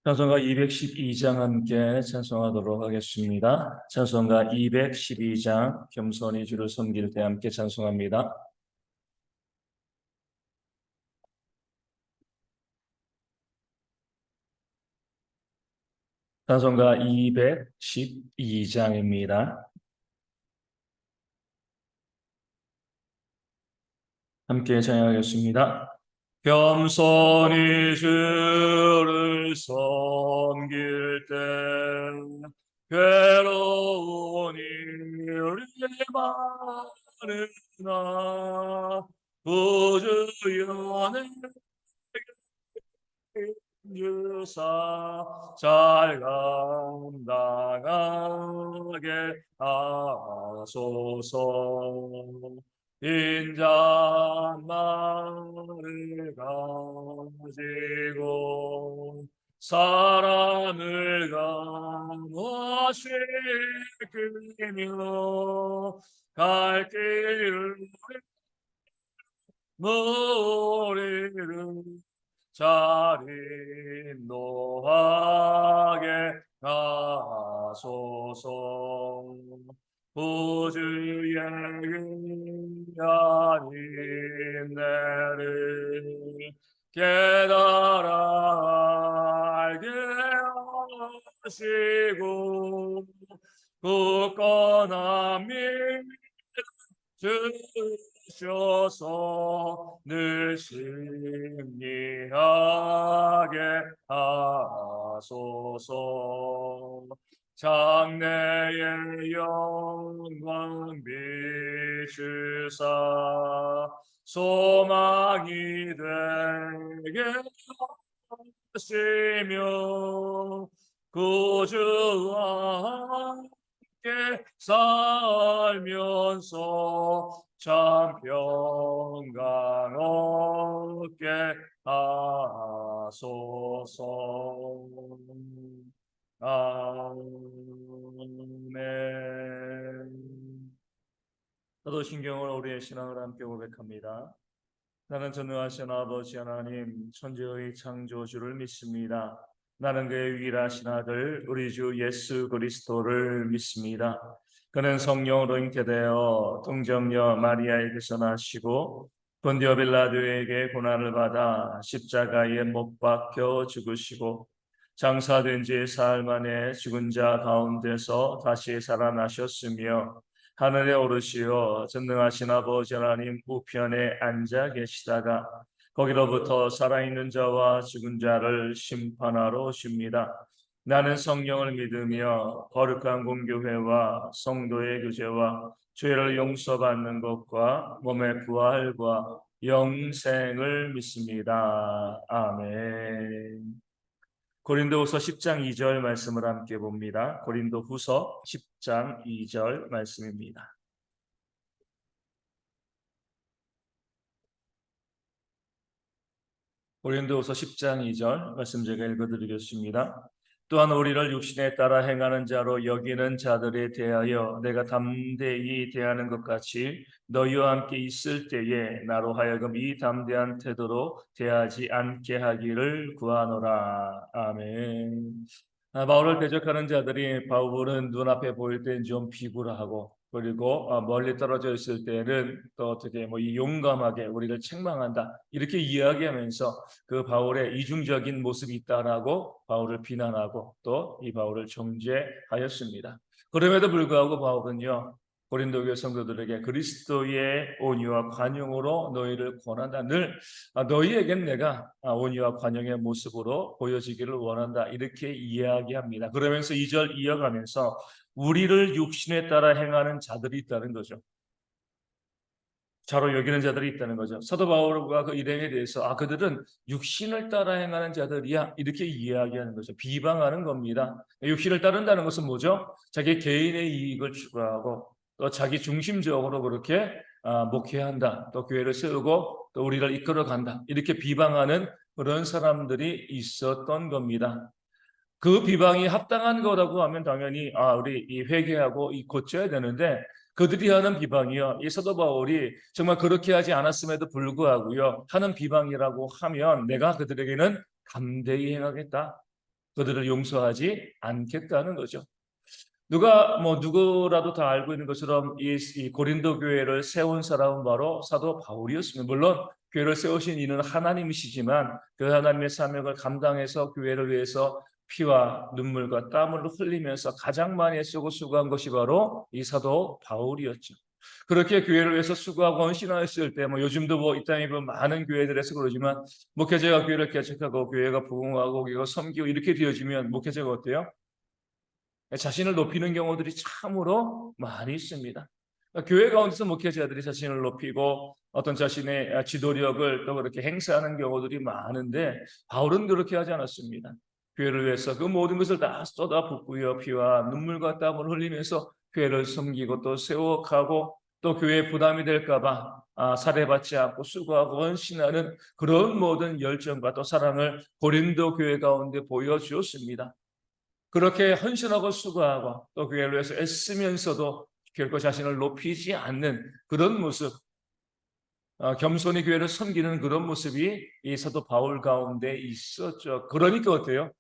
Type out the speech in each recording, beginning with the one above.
찬송가 212장 함께 찬송하도록 하겠습니다. 찬송가 212장 겸손히 주를 섬길 때 함께 찬송합니다. 찬송가 212장입니다. 함께 찬양하겠습니다. 겸손히 주를 섬길 때 괴로운 일이 많으나 구주 연애 주사 잘 감당하게 하소서. 인자만을 가지고 사람을 감화시키며 갈 길을 머리를 잘 인도하게 하소서. 구주의 귀한 인내를 깨달아 알게 하시고 굳건한 믿음 주셔서 늘 승리하게 하소서. 장래의 영광 비추사 소망이 되게 하시며 구주와 함께 살면서 참 평강 얻게 하소서. 아멘. 사도신경으로 우리의 신앙을 함께 고백합니다. 나는 전능하신 아버지 하나님 천지의 창조주를 믿습니다. 나는 그의 유일하신 아들 우리 주 예수 그리스도를 믿습니다. 그는 성령으로 잉태되어 동정녀 마리아에게서 나시고 본디오 빌라도에게 고난을 받아 십자가에 못 박혀 죽으시고 장사된 지 사흘 만에 죽은 자 가운데서 다시 살아나셨으며 하늘에 오르시어 전능하신 아버지 하나님 우편에 앉아 계시다가 거기로부터 살아있는 자와 죽은 자를 심판하러 오십니다. 나는 성령을 믿으며 거룩한 공교회와 성도의 교제와 죄를 용서받는 것과 몸의 부활과 영생을 믿습니다. 아멘. 고린도후서 10장 2절 말씀을 함께 봅니다. 고린도후서 10장 2절 말씀입니다. 고린도후서 10장 2절 말씀 제가 읽어드리겠습니다. 또한 우리를 육신에 따라 행하는 자로 여기는 자들에 대하여 내가 담대히 대하는 것 같이 너희와 함께 있을 때에 나로 하여금 이 담대한 태도로 대하지 않게 하기를 구하노라. 아멘. 바울을 대적하는 자들이 바울은 눈앞에 보일 땐 좀 비굴하고 그리고 멀리 떨어져 있을 때는 또 어떻게 이 용감하게 우리를 책망한다 이렇게 이야기하면서 그 바울의 이중적인 모습이 있다라고 바울을 비난하고 또 이 바울을 정죄하였습니다. 그럼에도 불구하고 바울은요 고린도 교회 성도들에게 그리스도의 온유와 관용으로 너희를 권한다. 늘 너희에겐 내가 온유와 관용의 모습으로 보여지기를 원한다. 이렇게 이야기합니다. 그러면서 2절 이어가면서 우리를 육신에 따라 행하는 자들이 있다는 거죠. 자로 여기는 자들이 있다는 거죠. 사도 바울과 그 일행에 대해서 그들은 육신을 따라 행하는 자들이야 이렇게 이야기하는 거죠. 비방하는 겁니다. 육신을 따른다는 것은 뭐죠? 자기 개인의 이익을 추구하고 또 자기 중심적으로 그렇게 목회한다. 또 교회를 세우고 또 우리를 이끌어간다. 이렇게 비방하는 그런 사람들이 있었던 겁니다. 그 비방이 합당한 거라고 하면 당연히 우리 이 회개하고 이 고쳐야 되는데 그들이 하는 비방이요. 이 사도 바울이 정말 그렇게 하지 않았음에도 불구하고요. 하는 비방이라고 하면 내가 그들에게는 담대히 행하겠다. 그들을 용서하지 않겠다는 거죠. 누구라도 다 알고 있는 것처럼 이 고린도 교회를 세운 사람은 바로 사도 바울이었습니다. 물론 교회를 세우신 이는 하나님이시지만 그 하나님의 사명을 감당해서 교회를 위해서 피와 눈물과 땀을 흘리면서 가장 많이 애쓰고 수고한 것이 바로 이 사도 바울이었죠. 그렇게 교회를 위해서 수고하고 헌신하였을 때, 요즘도 이 땅에 많은 교회들에서 그러지만, 목회자가 교회를 개척하고 교회가 부흥하고 교회가 섬기고 이렇게 되어지면 목회자가 어때요? 자신을 높이는 경우들이 참으로 많이 있습니다. 교회 가운데서 목회자들이 자신을 높이고 어떤 자신의 지도력을 또 그렇게 행사하는 경우들이 많은데, 바울은 그렇게 하지 않았습니다. 교회를 위해서 그 모든 것을 다 쏟아붓고요, 피와 눈물과 땀을 흘리면서 교회를 섬기고 또 세워가고 또 교회에 부담이 될까봐 살해받지 않고 수고하고 헌신하는 그런 모든 열정과 또 사랑을 고린도 교회 가운데 보여주었습니다. 그렇게 헌신하고 수고하고 또 교회를 위해서 애쓰면서도 결코 자신을 높이지 않는 그런 모습, 겸손히 교회를 섬기는 그런 모습이 이 사도 바울 가운데 있었죠. 그러니까 어때요?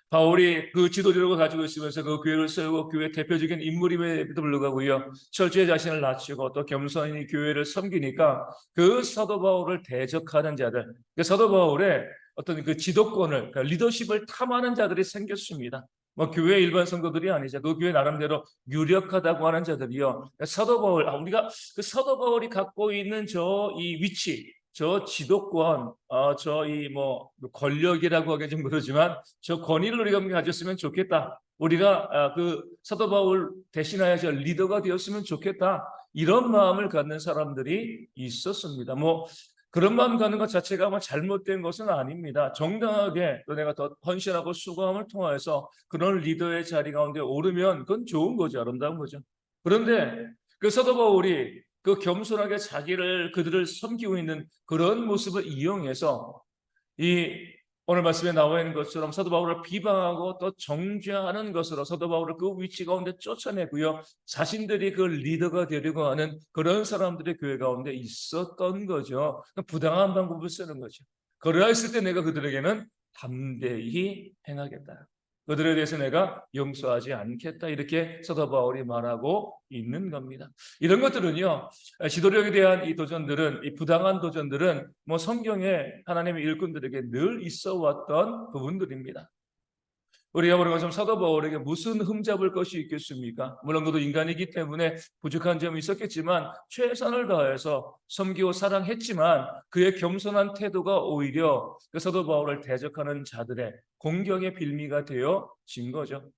바울이 그 지도력을 가지고 있으면서 그 교회를 세우고 교회 대표적인 인물임에도 불구하고요, 철저히 자신을 낮추고 또 겸손히 교회를 섬기니까 그 사도 바울을 대적하는 자들, 그 사도 바울의 어떤 그 지도권을, 그 리더십을 탐하는 자들이 생겼습니다. 교회 일반 성도들이 아니죠. 그 교회 나름대로 유력하다고 하는 자들이요, 사도 바울, 우리가 그 사도 바울이 갖고 있는 이 위치, 저 지도권, 권력이라고 하기 좀 그러지만 저 권위를 우리가 가졌으면 좋겠다. 우리가 그 사도 바울 대신하여 저 리더가 되었으면 좋겠다. 이런 마음을 갖는 사람들이 있었습니다. 그런 마음 갖는 것 자체가 잘못된 것은 아닙니다. 정당하게 또 내가 더 헌신하고 수고함을 통해서 그런 리더의 자리 가운데 오르면 그건 좋은 거죠. 아름다운 거죠. 그런데 그 사도 바울이 그 겸손하게 그들을 섬기고 있는 그런 모습을 이용해서 이 오늘 말씀에 나와 있는 것처럼 사도 바울을 비방하고 또 정죄하는 것으로 사도 바울을 그 위치 가운데 쫓아내고요, 자신들이 그 리더가 되려고 하는 그런 사람들의 교회 가운데 있었던 거죠. 부당한 방법을 쓰는 거죠. 그러했을 때 내가 그들에게는 담대히 행하겠다. 그들에 대해서 내가 용서하지 않겠다. 이렇게 사도 바울이 말하고 있는 겁니다. 이런 것들은요, 지도력에 대한 이 도전들은, 이 부당한 도전들은 성경에 하나님의 일꾼들에게 늘 있어 왔던 부분들입니다. 우리가 보는 것처럼 사도 바울에게 무슨 흠잡을 것이 있겠습니까? 물론 그도 인간이기 때문에 부족한 점이 있었겠지만 최선을 다해서 섬기고 사랑했지만 그의 겸손한 태도가 오히려 그 사도 바울을 대적하는 자들의 공격의 빌미가 되어진 거죠.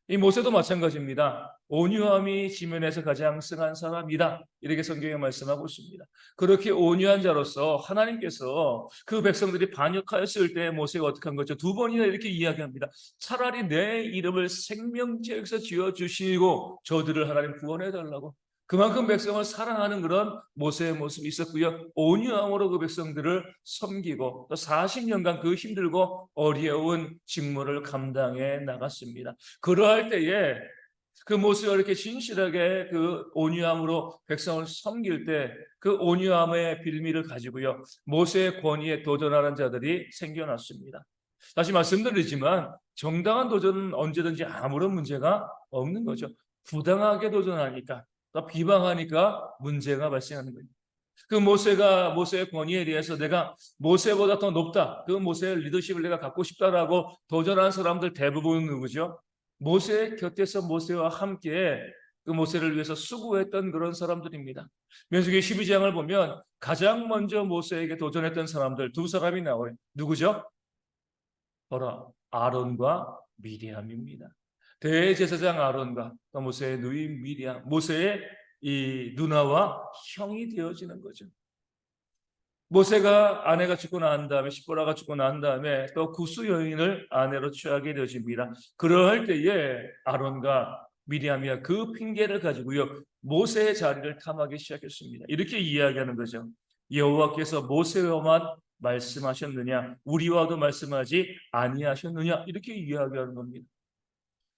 이 모세도 마찬가지입니다. 온유함이 지면에서 가장 승한 사람이다. 이렇게 성경에 말씀하고 있습니다. 그렇게 온유한 자로서 하나님께서 그 백성들이 반역하였을 때 모세가 어떻게 한 거죠? 두 번이나 이렇게 이야기합니다. 차라리 내 이름을 생명책에서 지어주시고 저들을 하나님 구원해달라고. 그만큼 백성을 사랑하는 그런 모세의 모습이 있었고요. 온유함으로 그 백성들을 섬기고 또 40년간 그 힘들고 어려운 직무를 감당해 나갔습니다. 그러할 때에 그 모세가 이렇게 진실하게 그 온유함으로 백성을 섬길 때 그 온유함의 빌미를 가지고요, 모세의 권위에 도전하는 자들이 생겨났습니다. 다시 말씀드리지만 정당한 도전은 언제든지 아무런 문제가 없는 거죠. 부당하게 도전하니까 또 비방하니까 문제가 발생하는 거예요. 그 모세의 권위에 대해서 내가 모세보다 더 높다, 그 모세의 리더십을 내가 갖고 싶다라고 도전한 사람들 대부분은 누구죠? 모세 곁에서 모세와 함께 그 모세를 위해서 수고했던 그런 사람들입니다. 민수기 12장을 보면 가장 먼저 모세에게 도전했던 사람들 두 사람이 나와요. 누구죠? 바로 아론과 미리암입니다. 대제사장 아론과 또 모세의 누인 미리암, 모세의 이 누나와 형이 되어지는 거죠. 모세가 아내가 죽고 난 다음에, 십보라가 죽고 난 다음에 또 구스 여인을 아내로 취하게 되어집니다. 그러할 때에 아론과 미리암이 그 핑계를 가지고요, 모세의 자리를 탐하기 시작했습니다. 이렇게 이야기하는 거죠. 여호와께서 모세와만 말씀하셨느냐, 우리와도 말씀하지 아니하셨느냐, 이렇게 이야기하는 겁니다.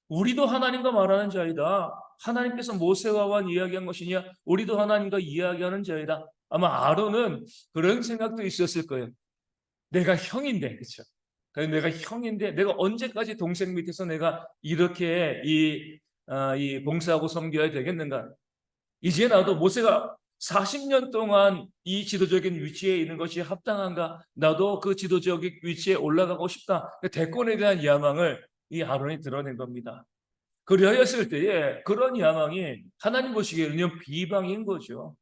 우리도 하나님과 말하는 자이다. 하나님께서 모세와만 이야기한 것이냐, 우리도 하나님과 이야기하는 자이다. 아마 아론은 그런 생각도 있었을 거예요. 내가 형인데, 그렇죠? 내가 형인데 내가 언제까지 동생 밑에서 내가 이렇게 이 봉사하고 섬겨야 되겠는가? 이제 나도 모세가 40년 동안 이 지도적인 위치에 있는 것이 합당한가? 나도 그 지도적인 위치에 올라가고 싶다. 그 대권에 대한 야망을 이 아론이 드러낸 겁니다. 그리하였을 때에 그런 야망이 하나님 보시기에는 비방인 거죠.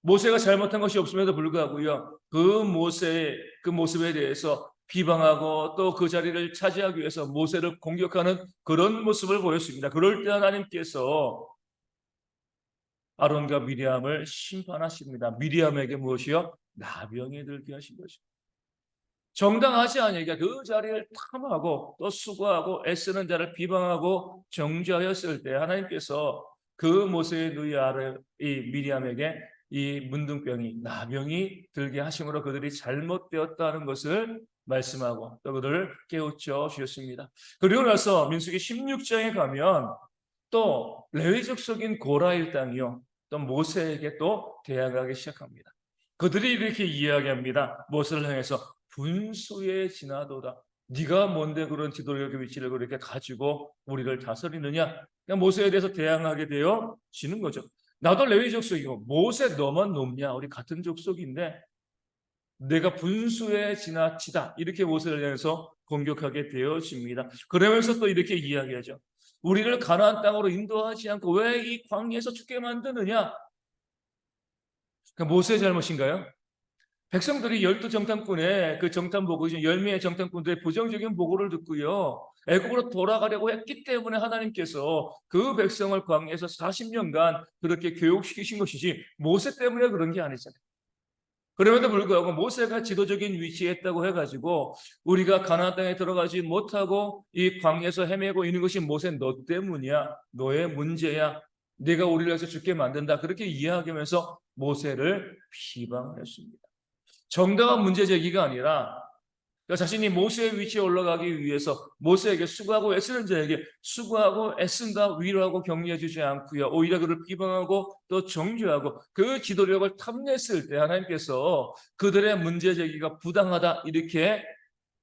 모세가 잘못한 것이 없음에도 불구하고요, 그 모습에 대해서 비방하고 또 그 자리를 차지하기 위해서 모세를 공격하는 그런 모습을 보였습니다. 그럴 때 하나님께서 아론과 미리암을 심판하십니다. 미리암에게 무엇이요? 나병이 들게 하신 거죠. 정당하지 않으니까 그 자리를 탐하고 또 수고하고 애쓰는 자를 비방하고 정죄하였을 때 하나님께서 그 모세의 누이 이 미리암에게 이 문둥병이 나병이 들게 하심으로 그들이 잘못되었다는 것을 말씀하고 또 그들을 깨우쳐 주셨습니다. 그리고 나서 민수기 16장에 가면 또 레위족 속인 고라 일당이요, 또 모세에게 또 대항하기 시작합니다. 그들이 이렇게 이야기합니다. 모세를 향해서 분수에 지나도다. 네가 뭔데 그런 지도력의 위치를 그렇게 가지고 우리를 다스리느냐? 그냥 모세에 대해서 대항하게 되어지는 거죠. 나도 레위 족속이고 모세 너만 높냐? 우리 같은 족속인데 내가 분수에 지나치다. 이렇게 모세를 향해서 공격하게 되어집니다. 그러면서 또 이렇게 이야기하죠. 우리를 가나안 땅으로 인도하지 않고 왜 이 광야에서 죽게 만드느냐? 모세의 잘못인가요? 백성들이 12정탐꾼의 그 정탐보고 10명의 정탐꾼들의 부정적인 보고를 듣고요, 애굽으로 돌아가려고 했기 때문에 하나님께서 그 백성을 광야에서 40년간 그렇게 교육시키신 것이지 모세 때문에 그런 게 아니잖아요. 그럼에도 불구하고 모세가 지도적인 위치에 있다고 해가지고 우리가 가나안 땅에 들어가지 못하고 이 광야에서 헤매고 있는 것이 모세 너 때문이야, 너의 문제야, 네가 우리를 해서 죽게 만든다, 그렇게 이야기하면서 모세를 비방했습니다. 정당한 문제 제기가 아니라 자신이 모세의 위치에 올라가기 위해서 모세에게 수고하고 애쓰는 자에게 수고하고 애쓴다 위로하고 격려해 주지 않고요, 오히려 그를 비방하고 또 정죄하고 그 지도력을 탐냈을 때 하나님께서 그들의 문제 제기가 부당하다 이렇게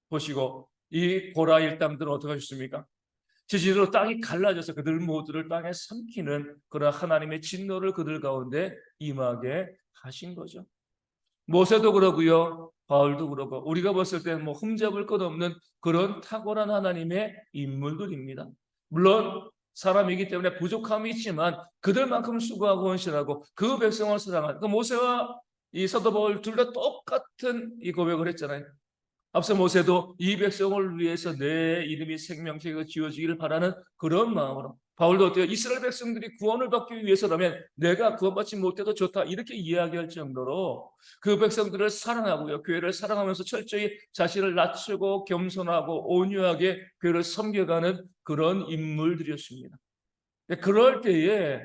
보시고 이 고라 일당들은 어떻게 하셨습니까? 지지로 땅이 갈라져서 그들 모두를 땅에 삼키는 그런 하나님의 진노를 그들 가운데 임하게 하신 거죠. 모세도 그러고요, 바울도 그러고 우리가 봤을 때는 뭐 흠잡을 것 없는 그런 탁월한 하나님의 인물들입니다. 물론 사람이기 때문에 부족함이 있지만 그들만큼 수고하고 헌신하고 그 백성을 사랑하는 그 모세와 이 사도 바울 둘 다 똑같은 이 고백을 했잖아요. 앞서 모세도 이 백성을 위해서 내 이름이 생명책에 지어지기를 바라는 그런 마음으로, 바울도 어때요? 이스라엘 백성들이 구원을 받기 위해서라면 내가 구원받지 못해도 좋다 이렇게 이야기할 정도로 그 백성들을 사랑하고요, 교회를 사랑하면서 철저히 자신을 낮추고 겸손하고 온유하게 교회를 섬겨가는 그런 인물들이었습니다. 그럴 때에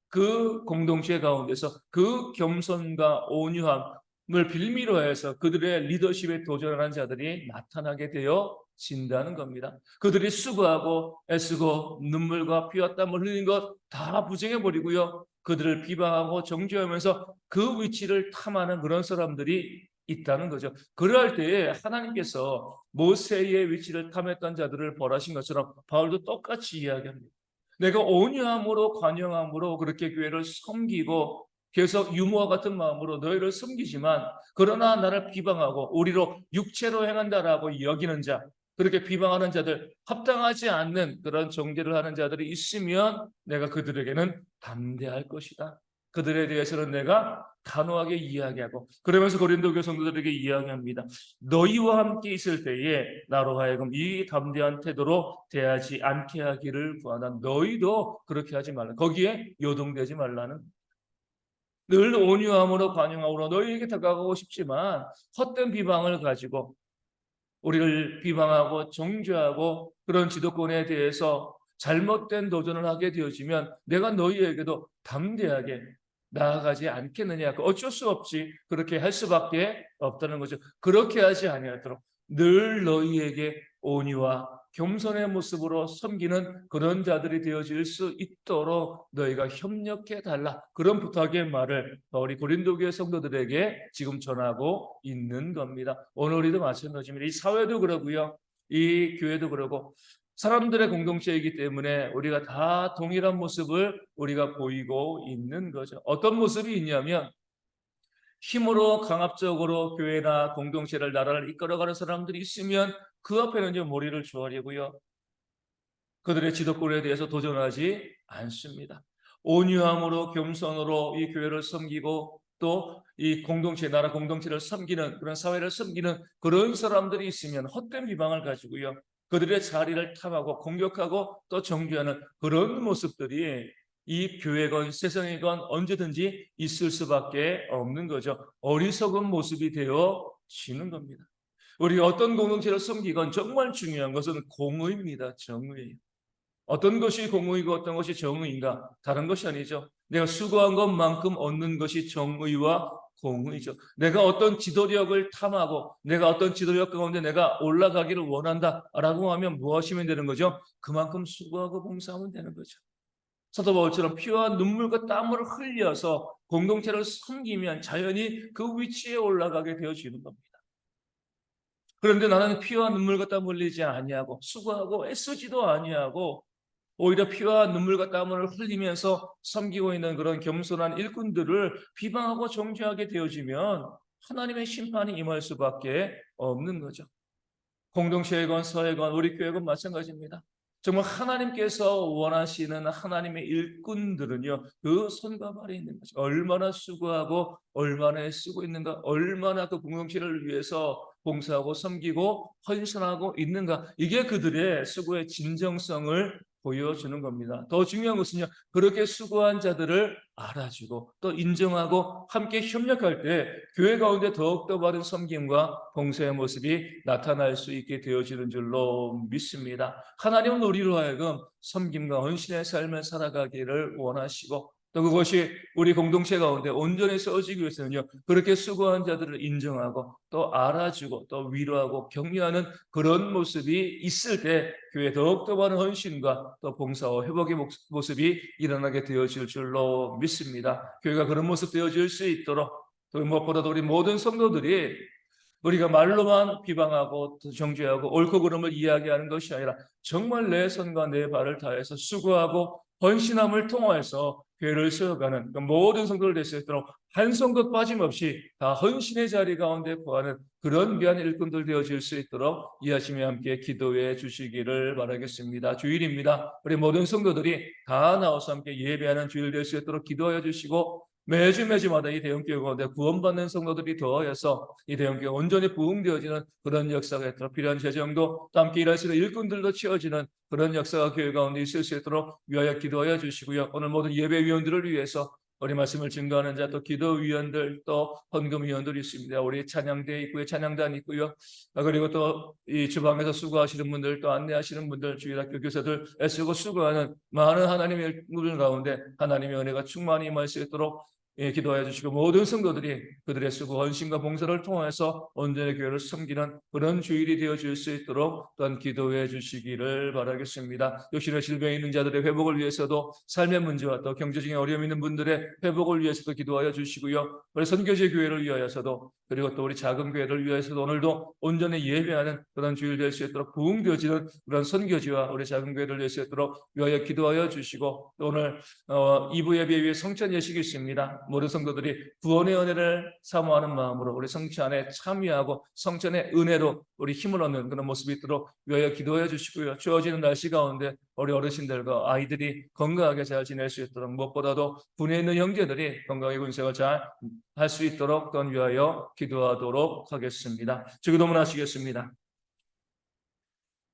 그 공동체 가운데서 그 겸손과 온유함을 빌미로 해서 그들의 리더십에 도전하는 자들이 나타나게 되어진다는 겁니다. 그들이 수고하고 애쓰고 눈물과 피와 땀을 흘린 것 다 부정해버리고요, 그들을 비방하고 정죄하면서 그 위치를 탐하는 그런 사람들이 있다는 거죠. 그럴 때에 하나님께서 모세의 위치를 탐했던 자들을 벌하신 것처럼 바울도 똑같이 이야기합니다. 내가 온유함으로 관용함으로 그렇게 교회를 섬기고 계속 유모와 같은 마음으로 너희를 섬기지만 그러나 나를 비방하고 우리로 육체로 행한다라고 여기는 자, 그렇게 비방하는 자들, 합당하지 않는 그런 정죄를 하는 자들이 있으면 내가 그들에게는 담대할 것이다. 그들에 대해서는 내가 단호하게 이야기하고, 그러면서 고린도 교회 성도들에게 이야기합니다. 너희와 함께 있을 때에 나로 하여금 이 담대한 태도로 대하지 않게 하기를 구하나 너희도 그렇게 하지 말라. 거기에 요동되지 말라는, 늘 온유함으로 관용함으로 너희에게 다가가고 싶지만 헛된 비방을 가지고 우리를 비방하고 정죄하고 그런 지도권에 대해서 잘못된 도전을 하게 되어지면 내가 너희에게도 담대하게 나아가지 않겠느냐. 어쩔 수 없이 그렇게 할 수밖에 없다는 거죠. 그렇게 하지 아니하도록 늘 너희에게 온유와 겸손의 모습으로 섬기는 그런 자들이 되어질 수 있도록 너희가 협력해 달라. 그런 부탁의 말을 우리 고린도 교회 성도들에게 지금 전하고 있는 겁니다. 오늘 우리도 마찬가지입니다. 이 사회도 그러고요. 이 교회도 그러고 사람들의 공동체이기 때문에 우리가 다 동일한 모습을 우리가 보이고 있는 거죠. 어떤 모습이 있냐면 힘으로 강압적으로 교회나 공동체를 나라를 이끌어가는 사람들이 있으면 그 앞에는 이제 머리를 조아리고요. 그들의 지도권에 대해서 도전하지 않습니다. 온유함으로 겸손으로 이 교회를 섬기고 또 이 공동체, 나라 공동체를 섬기는 그런 사회를 섬기는 그런 사람들이 있으면 헛된 비방을 가지고요. 그들의 자리를 탐하고 공격하고 또 정죄하는 그런 모습들이 이 교회건 세상이건 언제든지 있을 수밖에 없는 거죠. 어리석은 모습이 되어지는 겁니다. 우리가 어떤 공동체를 섬기건 정말 중요한 것은 공의입니다. 정의. 어떤 것이 공의이고 어떤 것이 정의인가? 다른 것이 아니죠. 내가 수고한 것만큼 얻는 것이 정의와 공의죠. 내가 어떤 지도력을 탐하고 내가 어떤 지도력 가운데 내가 올라가기를 원한다라고 하면 무엇이면 되는 거죠? 그만큼 수고하고 봉사하면 되는 거죠. 사도 바울처럼 피와 눈물과 땀을 흘려서 공동체를 섬기면 자연히 그 위치에 올라가게 되어지는 겁니다. 그런데 나는 피와 눈물과 땀 흘리지 아니하고 수고하고 애쓰지도 아니하고 오히려 피와 눈물과 땀을 흘리면서 섬기고 있는 그런 겸손한 일꾼들을 비방하고 정죄하게 되어지면 하나님의 심판이 임할 수밖에 없는 거죠. 공동체건 사회건 우리 교회건 마찬가지입니다. 정말 하나님께서 원하시는 하나님의 일꾼들은요, 그 손과 발에 있는 거죠. 얼마나 수고하고 얼마나 애쓰고 있는가, 얼마나 그 공동체를 위해서 봉사하고 섬기고 헌신하고 있는가, 이게 그들의 수고의 진정성을 보여주는 겁니다. 더 중요한 것은요, 그렇게 수고한 자들을 알아주고 또 인정하고 함께 협력할 때 교회 가운데 더욱더 바른 섬김과 봉사의 모습이 나타날 수 있게 되어지는 줄로 믿습니다. 하나님은 우리로 하여금 섬김과 헌신의 삶을 살아가기를 원하시고 또 그것이 우리 공동체 가운데 온전히 써지기 위해서는요, 그렇게 수고한 자들을 인정하고 또 알아주고 또 위로하고 격려하는 그런 모습이 있을 때 교회에 더욱더 많은 헌신과 또 봉사와 회복의 모습이 일어나게 되어질 줄로 믿습니다. 교회가 그런 모습 되어질 수 있도록 또 무엇보다도 우리 모든 성도들이 우리가 말로만 비방하고 정죄하고 옳고 그름을 이야기하는 것이 아니라 정말 내 손과 내 발을 다해서 수고하고 헌신함을 통해서 교회를 세워가는 모든 성도들 될 수 있도록 한 성도 빠짐없이 다 헌신의 자리 가운데 거하는 그런 귀한 일꾼들 되어질 수 있도록 이 아침에 함께 기도해 주시기를 바라겠습니다. 주일입니다. 우리 모든 성도들이 다 나와서 함께 예배하는 주일 될 수 있도록 기도하여 주시고 매주마다 이 대형교회 가운데 구원받는 성도들이 더하여서 이 대형교회 온전히 부흥되어지는 그런 역사가 있도록 필요한 재정도 또 함께 일할 수 있는 일꾼들도 채워지는 그런 역사가 교회 가운데 있을 수 있도록 위하여 기도하여 주시고요. 오늘 모든 예배위원들을 위해서 우리 말씀을 증거하는 자 또 기도위원들 또 헌금위원들이 있습니다. 우리 찬양대 있고요. 찬양단 있고요. 그리고 또 이 주방에서 수고하시는 분들 또 안내하시는 분들 주일학교 교사들 애쓰고 수고하는 많은 하나님의 일꾼들 가운데 하나님의 은혜가 충만히 임할 수 있도록 기도하여 주시고 모든 성도들이 그들의 수고 헌신과 봉사를 통해서 온전히 교회를 섬기는 그런 주일이 되어질 수 있도록 또한 기도해 주시기를 바라겠습니다. 육신의 질병에 있는 자들의 회복을 위해서도 삶의 문제와 또 경제적인 어려움 있는 분들의 회복을 위해서도 기도하여 주시고요. 우리 선교제 교회를 위하여서도 그리고 또 우리 작은 교회를 위해서도 오늘도 온전히 예배하는 그런 주일 될 수 있도록 부흥되어지는 그런 선교지와 우리 작은 교회를 될 수 있도록 위하여 기도하여 주시고 또 오늘 2부 예배 위에 성찬 예식이 있습니다. 모든 성도들이 구원의 은혜를 사모하는 마음으로 우리 성찬에 참여하고 성찬의 은혜로 우리 힘을 얻는 그런 모습이 있도록 위하여 기도해 주시고요. 추워지는 날씨 가운데 우리 어르신들과 아이들이 건강하게 잘 지낼 수 있도록 무엇보다도 군에 있는 형제들이 건강하게 군생활 잘 할 수 있도록 또한 위하여 기도하도록 하겠습니다. 주기도문 하시겠습니다.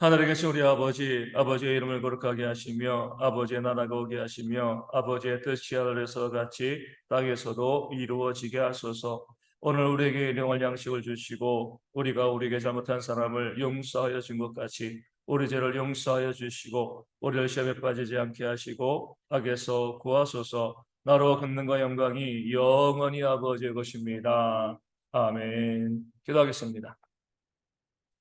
하늘에 계신 우리 아버지, 아버지의 이름을 거룩하게 하시며 아버지의 나라가 오게 하시며 아버지의 뜻이 하늘에서 같이 땅에서도 이루어지게 하소서. 오늘 우리에게 일용할 양식을 주시고 우리가 우리에게 잘못한 사람을 용서하여 준 것 같이 우리 죄를 용서하여 주시고 우리를 시험에 빠지지 않게 하시고 악에서 구하소서. 나로 권능과 영광이 영원히 아버지의 것입니다. 아멘. 기도하겠습니다.